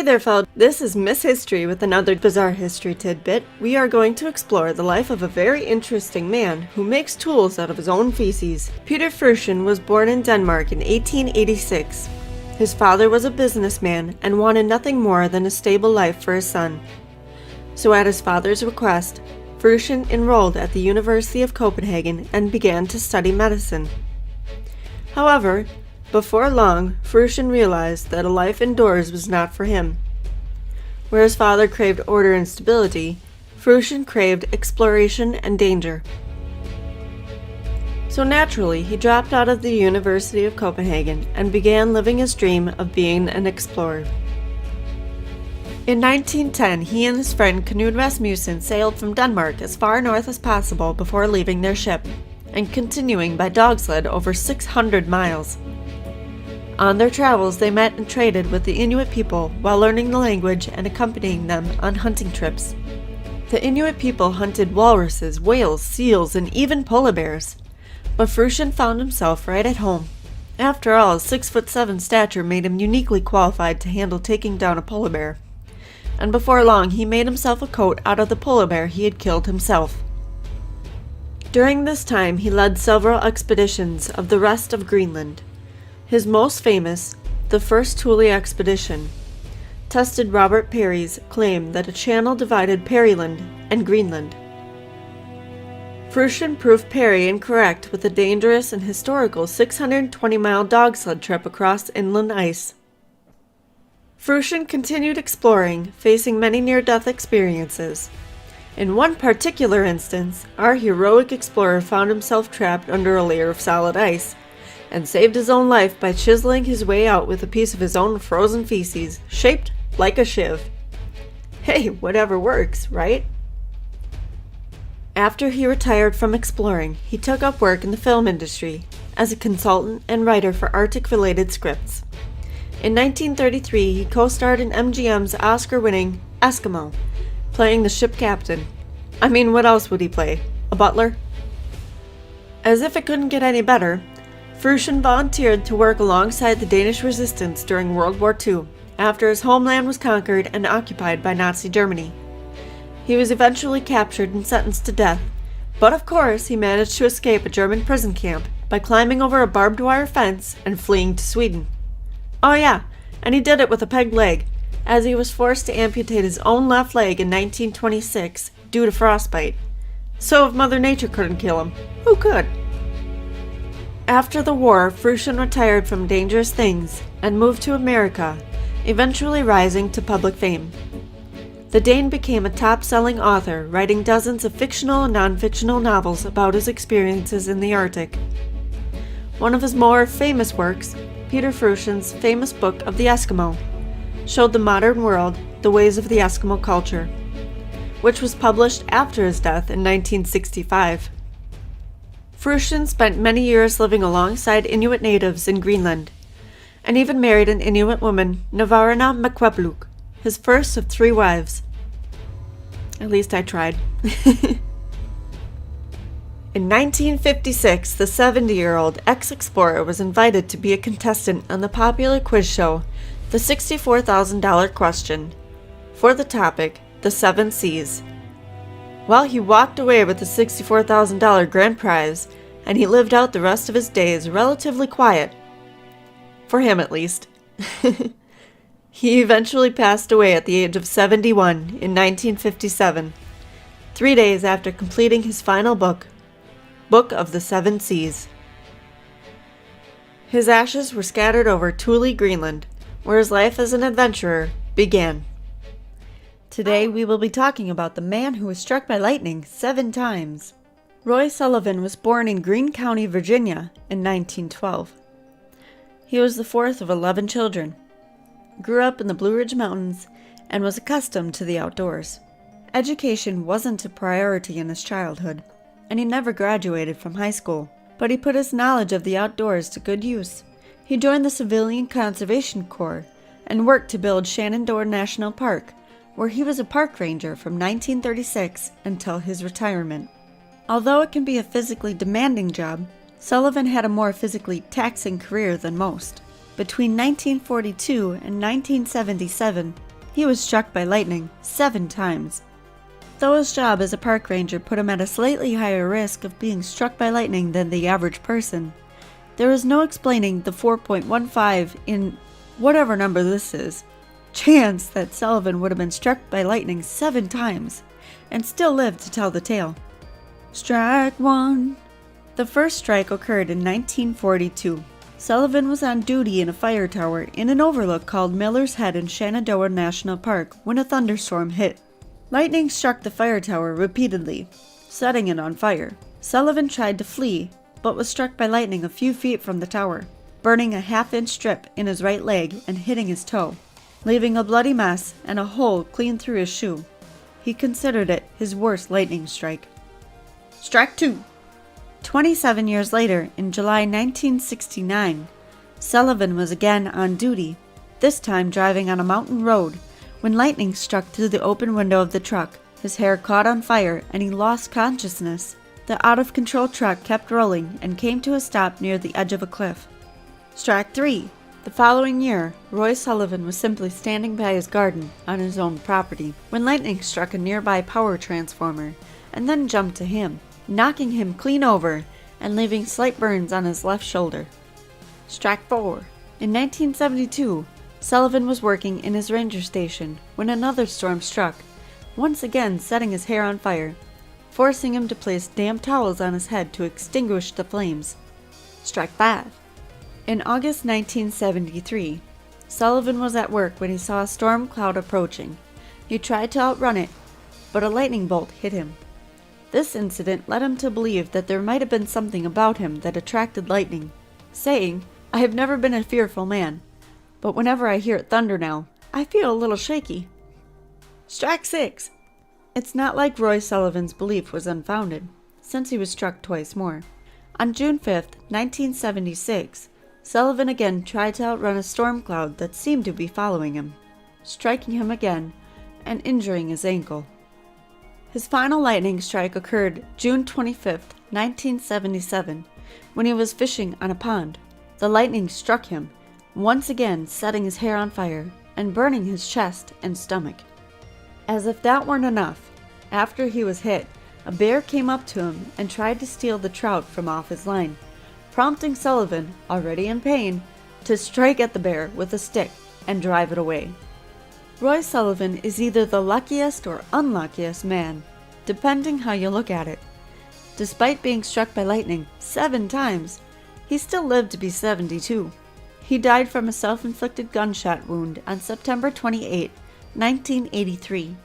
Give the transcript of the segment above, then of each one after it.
Hey there, fellow. This is Miss History with another bizarre history tidbit. We are going to explore the life of a very interesting man who makes tools out of his own feces. Peter Freuchen was born in Denmark in 1886. His father was a businessman and wanted nothing more than a stable life for his son. So at his father's request, Freuchen enrolled at the University of Copenhagen and began to study medicine. However, before long, Freuchen realized that a life indoors was not for him. Where his father craved order and stability, Freuchen craved exploration and danger. So naturally, he dropped out of the University of Copenhagen and began living his dream of being an explorer. In 1910, he and his friend Knud Rasmussen sailed from Denmark as far north as possible before leaving their ship, and continuing by dog sled over 600 miles. On their travels, they met and traded with the Inuit people while learning the language and accompanying them on hunting trips. The Inuit people hunted walruses, whales, seals, and even polar bears. But Freuchen found himself right at home. After all, his 6'7" stature made him uniquely qualified to handle taking down a polar bear. And before long, he made himself a coat out of the polar bear he had killed himself. During this time, he led several expeditions of the rest of Greenland. His most famous, the first Thule Expedition, tested Robert Parry's claim that a channel divided Parryland and Greenland. Freuchen proved Parry incorrect with a dangerous and historical 620-mile dog sled trip across inland ice. Freuchen continued exploring, facing many near-death experiences. In one particular instance, our heroic explorer found himself trapped under a layer of solid ice, and saved his own life by chiseling his way out with a piece of his own frozen feces, shaped like a shiv. Hey, whatever works, right? After he retired from exploring, he took up work in the film industry as a consultant and writer for Arctic-related scripts. In 1933, he co-starred in MGM's Oscar-winning Eskimo, playing the ship captain. I mean, what else would he play? A butler? As if it couldn't get any better, Freuchen volunteered to work alongside the Danish resistance during World War II, after his homeland was conquered and occupied by Nazi Germany. He was eventually captured and sentenced to death, but of course he managed to escape a German prison camp by climbing over a barbed wire fence and fleeing to Sweden. Oh yeah, and he did it with a peg leg, as he was forced to amputate his own left leg in 1926 due to frostbite. So if Mother Nature couldn't kill him, who could? After the war, Freuchen retired from dangerous things and moved to America, eventually rising to public fame. The Dane became a top-selling author, writing dozens of fictional and non-fictional novels about his experiences in the Arctic. One of his more famous works, Peter Freuchen's famous book of the Eskimo, showed the modern world the ways of the Eskimo culture, which was published after his death in 1965. Freuchen spent many years living alongside Inuit natives in Greenland, and even married an Inuit woman, Navarina Makwebluk, his first of 3 wives. At least I tried. In 1956, the 70-year-old ex-explorer was invited to be a contestant on the popular quiz show, The $64,000 Question, for the topic, the 7 Seas. Well, he walked away with the $64,000 grand prize, and he lived out the rest of his days relatively quiet. For him, at least. He eventually passed away at the age of 71 in 1957, 3 days after completing his final book, Book of the 7 Seas. His ashes were scattered over Thule, Greenland, where his life as an adventurer began. Today we will be talking about the man who was struck by lightning 7 times. Roy Sullivan was born in Greene County, Virginia in 1912. He was the 4th of 11 children, grew up in the Blue Ridge Mountains, and was accustomed to the outdoors. Education wasn't a priority in his childhood, and he never graduated from high school, but he put his knowledge of the outdoors to good use. He joined the Civilian Conservation Corps and worked to build Shenandoah National Park, where he was a park ranger from 1936 until his retirement. Although it can be a physically demanding job, Sullivan had a more physically taxing career than most. Between 1942 and 1977, He was struck by lightning 7 times. Though his job as a park ranger put him at a slightly higher risk of being struck by lightning than the average person, there is no explaining the 4.15 in whatever number this is chance that Sullivan would have been struck by lightning 7 times and still lived to tell the tale. Strike 1. The first strike occurred in 1942. Sullivan was on duty in a fire tower in an overlook called Miller's Head in Shenandoah National Park when a thunderstorm hit. Lightning struck the fire tower repeatedly, setting it on fire. Sullivan tried to flee, but was struck by lightning a few feet from the tower, burning a half-inch strip in his right leg and hitting his toe, leaving a bloody mess and a hole clean through his shoe. He considered it his worst lightning strike. Strike 2. 27 years later, in July 1969, Sullivan was again on duty, this time driving on a mountain road, when lightning struck through the open window of the truck. His hair caught on fire and he lost consciousness. The out-of-control truck kept rolling and came to a stop near the edge of a cliff. Strike 3. The following year, Roy Sullivan was simply standing by his garden on his own property when lightning struck a nearby power transformer and then jumped to him, knocking him clean over and leaving slight burns on his left shoulder. Strike 4. In 1972, Sullivan was working in his ranger station when another storm struck, once again setting his hair on fire, forcing him to place damp towels on his head to extinguish the flames. Strike 5. In August 1973, Sullivan was at work when he saw a storm cloud approaching. He tried to outrun it, but a lightning bolt hit him. This incident led him to believe that there might have been something about him that attracted lightning, saying, "I have never been a fearful man, but whenever I hear it thunder now, I feel a little shaky." Strike 6. It's not like Roy Sullivan's belief was unfounded, since he was struck twice more. On June 5, 1976, Sullivan again tried to outrun a storm cloud that seemed to be following him, striking him again and injuring his ankle. His final lightning strike occurred June 25, 1977, when he was fishing on a pond. The lightning struck him, once again setting his hair on fire and burning his chest and stomach. As if that weren't enough, after he was hit, a bear came up to him and tried to steal the trout from off his line, prompting Sullivan, already in pain, to strike at the bear with a stick and drive it away. Roy Sullivan is either the luckiest or unluckiest man, depending how you look at it. Despite being struck by lightning 7 times, he still lived to be 72. He died from a self-inflicted gunshot wound on September 28, 1983,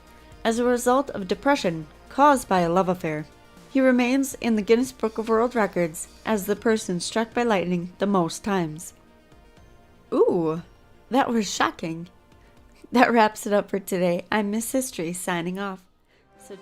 as a result of depression caused by a love affair. He remains in the Guinness Book of World Records as the person struck by lightning the most times. Ooh, that was shocking. That wraps it up for today. I'm Miss History signing off. So